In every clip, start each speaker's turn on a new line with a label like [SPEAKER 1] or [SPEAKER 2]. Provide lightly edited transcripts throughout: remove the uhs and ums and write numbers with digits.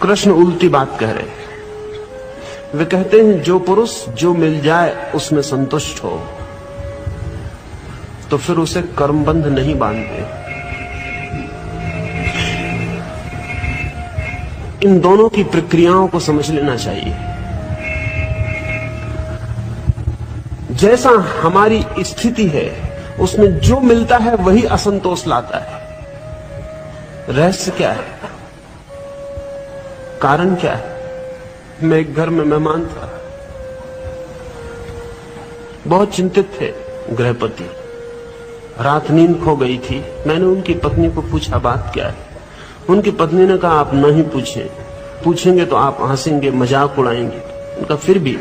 [SPEAKER 1] कृष्ण उल्टी बात कह रहे हैं। वे कहते हैं जो पुरुष जो मिल जाए उसमें संतुष्ट हो तो फिर उसे कर्मबंध नहीं बांधते। इन दोनों की प्रक्रियाओं को समझ लेना चाहिए। जैसा हमारी स्थिति है उसमें जो मिलता है वही असंतोष लाता है। रहस्य क्या है? कारण क्या है? मैं एक घर में मेहमान था, बहुत चिंतित थे गृहपति। रात नींद खो गई थी। मैंने उनकी पत्नी को पूछा बात क्या है। उनकी पत्नी ने कहा आप नहीं पूछें, पूछेंगे तो आप हंसेंगे, मजाक उड़ाएंगे। उनका फिर भी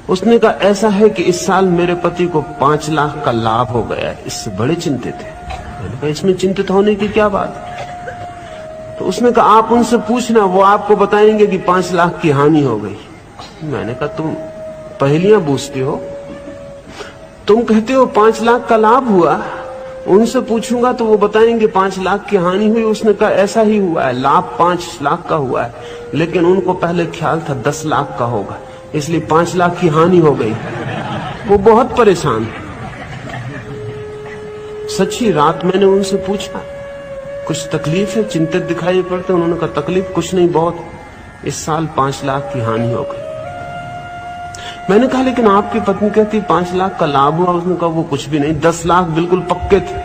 [SPEAKER 1] उसने कहा ऐसा है कि इस साल मेरे पति को 5 लाख का लाभ हो गया है। इससे बड़े चिंतित थे। मैंने कहा इसमें चिंतित होने की क्या बात है? तो उसने कहा आप उनसे पूछना, वो आपको बताएंगे कि 5 लाख की हानि हो गई। मैंने कहा तुम पहेलियां बूझती हो, तुम कहते हो 5 लाख का लाभ हुआ, उनसे पूछूंगा तो वो बताएंगे 5 लाख की हानि हुई। उसने कहा ऐसा ही हुआ है, लाभ 5 लाख का हुआ है, लेकिन उनको पहले ख्याल था 10 लाख का होगा, इसलिए 5 लाख की हानि हो गई। वो बहुत परेशान। सच्ची रात मैंने उनसे पूछा कुछ तकलीफ है, चिंतित दिखाई पड़ते। उन्होंने कहा तकलीफ कुछ नहीं, बहुत, इस साल 5 लाख की हानि हो गई। मैंने कहा लेकिन आपकी पत्नी कहती 5 लाख का लाभ हुआ। उसने कहा वो कुछ भी नहीं, 10 लाख बिल्कुल पक्के थे।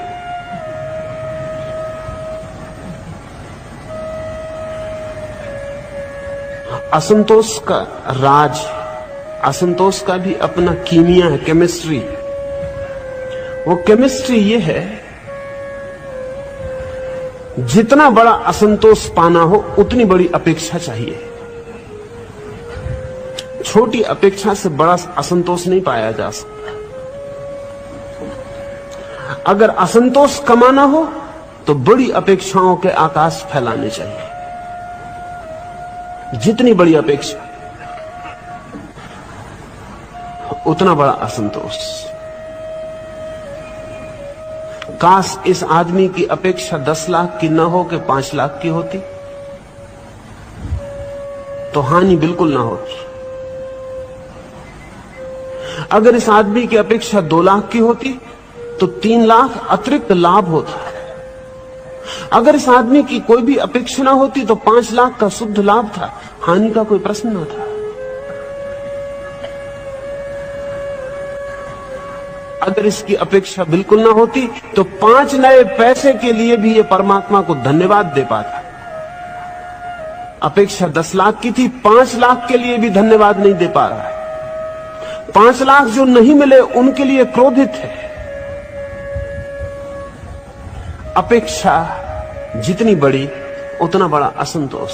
[SPEAKER 1] असंतोष का राज, असंतोष का भी अपना कीमिया है, केमिस्ट्री। वो केमिस्ट्री ये है, जितना बड़ा असंतोष पाना हो उतनी बड़ी अपेक्षा चाहिए। छोटी अपेक्षा से बड़ा असंतोष नहीं पाया जा सकता। अगर असंतोष कमाना हो तो बड़ी अपेक्षाओं के आकाश फैलाने चाहिए। जितनी बड़ी अपेक्षा उतना बड़ा असंतोष। काश इस आदमी की अपेक्षा 10 लाख की न हो के 5 लाख की होती, तो हानि बिल्कुल ना होती। अगर इस आदमी की अपेक्षा 2 लाख की होती तो 3 लाख अतिरिक्त लाभ होता। अगर इस आदमी की कोई भी अपेक्षा ना होती तो 5 लाख का शुद्ध लाभ था, हानि का कोई प्रश्न ना था। अगर इसकी अपेक्षा बिल्कुल ना होती तो 5 नए पैसे के लिए भी ये परमात्मा को धन्यवाद दे पाता। अपेक्षा 10 लाख की थी, 5 लाख के लिए भी धन्यवाद नहीं दे पा रहा है। 5 लाख जो नहीं मिले उनके लिए क्रोधित है। अपेक्षा जितनी बड़ी उतना बड़ा असंतोष,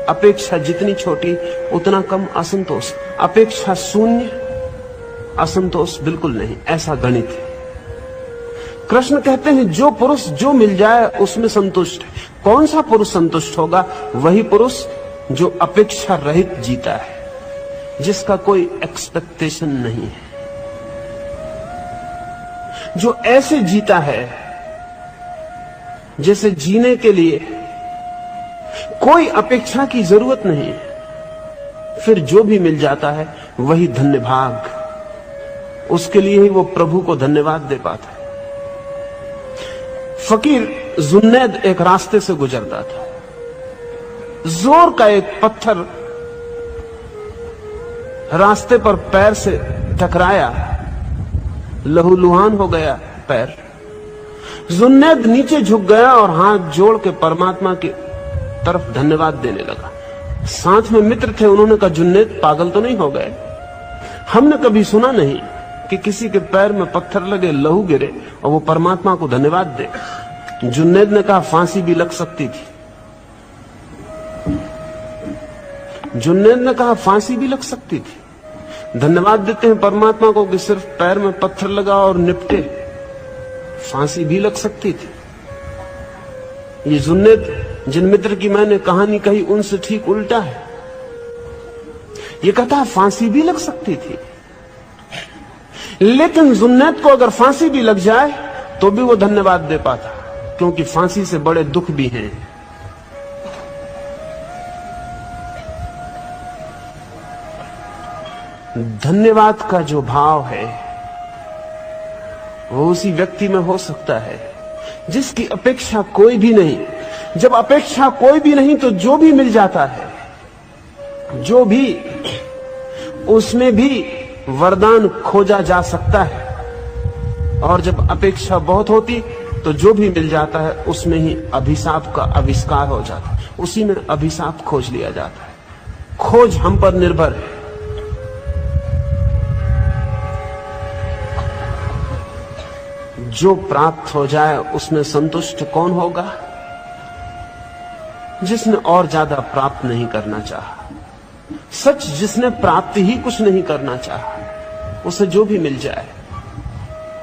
[SPEAKER 1] अपेक्षा जितनी छोटी उतना कम असंतोष। अपेक्षा शून्य, असंतोष बिल्कुल नहीं, ऐसा गणित है। कृष्ण कहते हैं जो पुरुष जो मिल जाए उसमें संतुष्ट है। कौन सा पुरुष संतुष्ट होगा? वही पुरुष जो अपेक्षा रहित जीता है, जिसका कोई एक्सपेक्टेशन नहीं है, जो ऐसे जीता है जैसे जीने के लिए कोई अपेक्षा की जरूरत नहीं है। फिर जो भी मिल जाता है वही धन्य भाग, उसके लिए ही वो प्रभु को धन्यवाद दे पाता है। फकीर जुन्नैद एक रास्ते से गुजरता था। जोर का एक पत्थर रास्ते पर पैर से टकराया, लहूलुहान हो गया पैर। जुन्नैद नीचे झुक गया और हाथ जोड़ के परमात्मा की तरफ धन्यवाद देने लगा। साथ में मित्र थे, उन्होंने कहा जुन्नैद पागल तो नहीं हो गए? हमने कभी सुना नहीं कि किसी के पैर में पत्थर लगे, लहू गिरे और वो परमात्मा को धन्यवाद दे। जुन्नैद ने कहा फांसी भी लग सकती थी। जुन्नैद ने कहा फांसी भी लग सकती थी। धन्यवाद देते हैं परमात्मा को कि सिर्फ पैर में पत्थर लगा और निपटे, फांसी भी लग सकती थी। ये जुन्नैद जिन मित्र की मैंने कहानी कही उनसे ठीक उल्टा है। ये कहता है फांसी भी लग सकती थी, लेकिन जुन्नैद को अगर फांसी भी लग जाए तो भी वो धन्यवाद दे पाता, क्योंकि फांसी से बड़े दुख भी हैं। धन्यवाद का जो भाव है वो उसी व्यक्ति में हो सकता है जिसकी अपेक्षा कोई भी नहीं। जब अपेक्षा कोई भी नहीं तो जो भी मिल जाता है, जो भी, उसमें भी वरदान खोजा जा सकता है। और जब अपेक्षा बहुत होती तो जो भी मिल जाता है उसमें ही अभिशाप का आविष्कार हो जाता है, उसी में अभिशाप खोज लिया जाता है। खोज हम पर निर्भर है। जो प्राप्त हो जाए उसमें संतुष्ट कौन होगा? जिसने और ज्यादा प्राप्त नहीं करना चाहा। सच, जिसने प्राप्त ही कुछ नहीं करना चाहा, उसे जो भी मिल जाए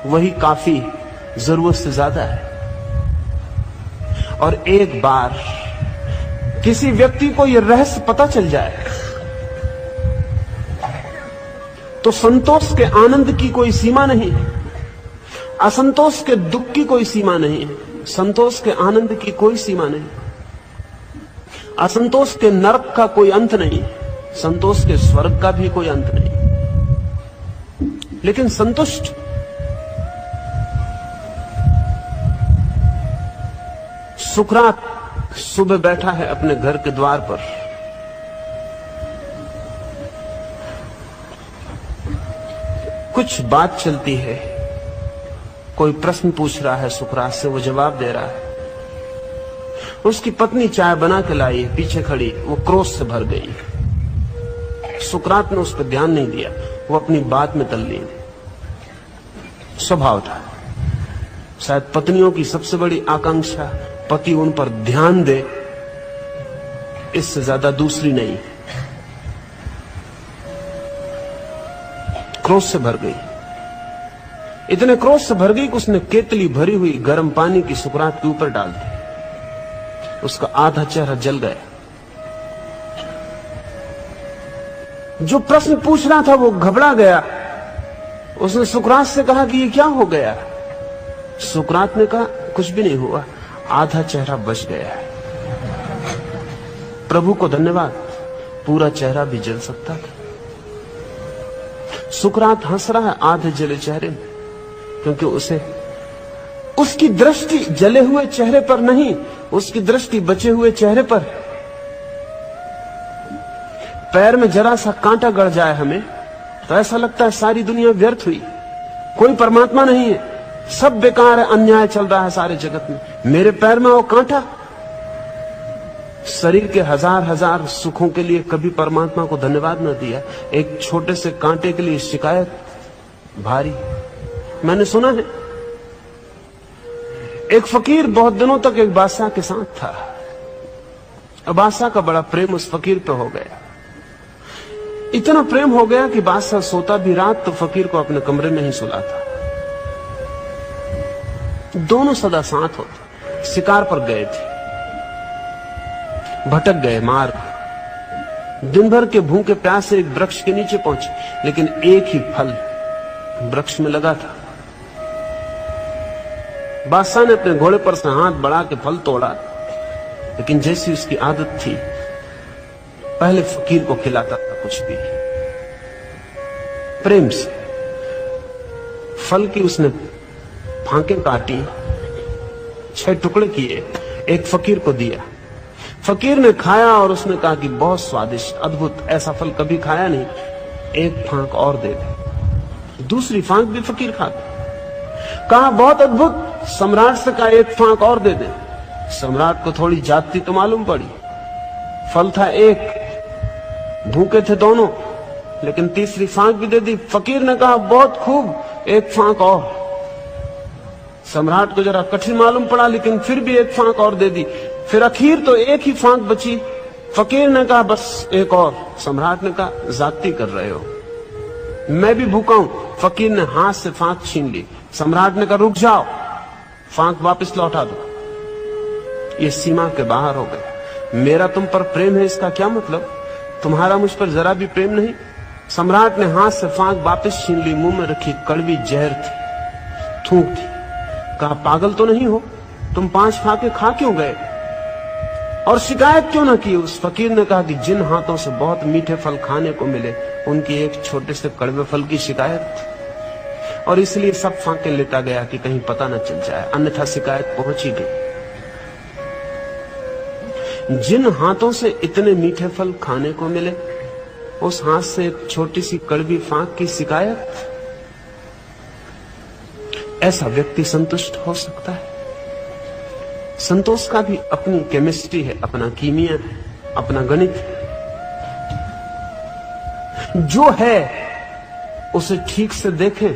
[SPEAKER 1] वही काफी, जरूरत से ज्यादा है। और एक बार किसी व्यक्ति को यह रहस्य पता चल जाए तो संतोष के आनंद की कोई सीमा नहीं है, असंतोष के दुख की कोई सीमा नहीं है, संतोष के आनंद की कोई सीमा नहीं, असंतोष के नरक का कोई अंत नहीं, संतोष के स्वर्ग का भी कोई अंत नहीं। लेकिन संतुष्ट सुकरात सुबह बैठा है अपने घर के द्वार पर। कुछ बात चलती है, कोई प्रश्न पूछ रहा है सुकरात से, वो जवाब दे रहा है। उसकी पत्नी चाय बना के लाई है, पीछे खड़ी, वो क्रोध से भर गई। सुकरात ने उस पर ध्यान नहीं दिया, वो अपनी बात में तल्लीन है। स्वभाव था, शायद पत्नियों की सबसे बड़ी आकांक्षा पति उन पर ध्यान दे, इससे ज्यादा दूसरी नहीं। क्रोध से भर गई, इतने क्रोध से भर गई कि उसने केतली भरी हुई गर्म पानी की सुकरात के ऊपर डाल दी। उसका आधा चेहरा जल गया। जो प्रश्न पूछ रहा था वो घबरा गया। उसने सुकरात से कहा कि ये क्या हो गया? सुकरात ने कहा कुछ भी नहीं हुआ, आधा चेहरा बच गया है। प्रभु को धन्यवाद, पूरा चेहरा भी जल सकता था। सुकरात हंस रहा है आधे जले चेहरे में, क्योंकि उसे उसकी दृष्टि जले हुए चेहरे पर नहीं, उसकी दृष्टि बचे हुए चेहरे पर। पैर में जरा सा कांटा गड़ जाए हमें तो ऐसा लगता है सारी दुनिया व्यर्थ हुई, कोई परमात्मा नहीं है, सब बेकार है, अन्याय चल रहा है सारे जगत में। मेरे पैर में वो कांटा। शरीर के हजार हजार सुखों के लिए कभी परमात्मा को धन्यवाद न दिया, एक छोटे से कांटे के लिए शिकायत भारी। मैंने सुना है एक फकीर बहुत दिनों तक एक बादशाह के साथ था। बादशाह का बड़ा प्रेम उस फकीर पे हो गया, इतना प्रेम हो गया कि बादशाह सोता भी रात तो फकीर को अपने कमरे में ही सुलाता। दोनों सदा साथ होते। शिकार पर गए थे, भटक गए मार्ग, दिन भर के भूखे प्यासे एक वृक्ष के नीचे पहुंचे, लेकिन एक ही फल वृक्ष में लगा था। बादशाह ने अपने घोड़े पर से हाथ बढ़ा के फल तोड़ा, लेकिन जैसी उसकी आदत थी पहले फकीर को खिलाता था कुछ भी प्रेम से। फल की उसने फांके काटी, 6 टुकड़े किए, एक फकीर को दिया। फकीर ने खाया और उसने कहा कि बहुत स्वादिष्ट, अद्भुत, ऐसा फल कभी खाया नहीं, एक फांक और दे दे। दूसरी फांक भी फकीर खाता। कहा बहुत अद्भुत, सम्राट से कहा एक फांक और दे दे। सम्राट को थोड़ी जाति तो मालूम पड़ी, फल था एक, भूखे थे दोनों, लेकिन तीसरी फांक भी दे दी। फकीर ने कहा बहुत खूब, एक फांक और। सम्राट को जरा कठिन मालूम पड़ा, लेकिन फिर भी एक फांक और दे दी। फिर आखिर तो एक ही फांक बची। फकीर ने कहा बस एक और। सम्राट ने कहा जाति कर रहे हो, मैं भी भूखा हूं। फकीर ने हाथ से फांक छीन ली। सम्राट ने कहा रुक जाओ, फांक वापस लौटा दो। ये सीमा के बाहर हो गया। मेरा तुम पर प्रेम है, इसका क्या मतलब? तुम्हारा मुझ पर जरा भी प्रेम नहीं। सम्राट ने हाथ से फांक वापस छीन ली, मुंह में रखी, कड़वी जहर थी, थूक थी। कहा पागल तो नहीं हो, तुम 5 फांके खा क्यों गए? और शिकायत क्यों ना की? उस फकीर ने कहा कि जिन हाथों से बहुत मीठे फल खाने को मिले उनकी एक छोटे से कड़वे फल की शिकायत, और इसलिए सब फांके लेता गया कि कहीं पता न चल जाए, अन्यथा शिकायत पहुंच ही गई। जिन हाथों से इतने मीठे फल खाने को मिले उस हाथ से एक छोटी सी कड़वी फांक की शिकायत, ऐसा व्यक्ति संतुष्ट हो सकता है? संतोष का भी अपनी केमिस्ट्री है, अपना कीमिया है, अपना गणित है। जो है उसे ठीक से देखें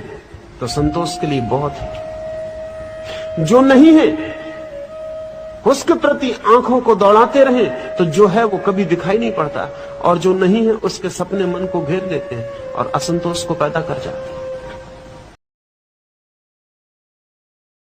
[SPEAKER 1] तो संतोष के लिए बहुत है, जो नहीं है उसके प्रति आंखों को दौड़ाते रहें तो जो है वो कभी दिखाई नहीं पड़ता, और जो नहीं है उसके सपने मन को घेर लेते हैं और असंतोष को पैदा कर जाते हैं।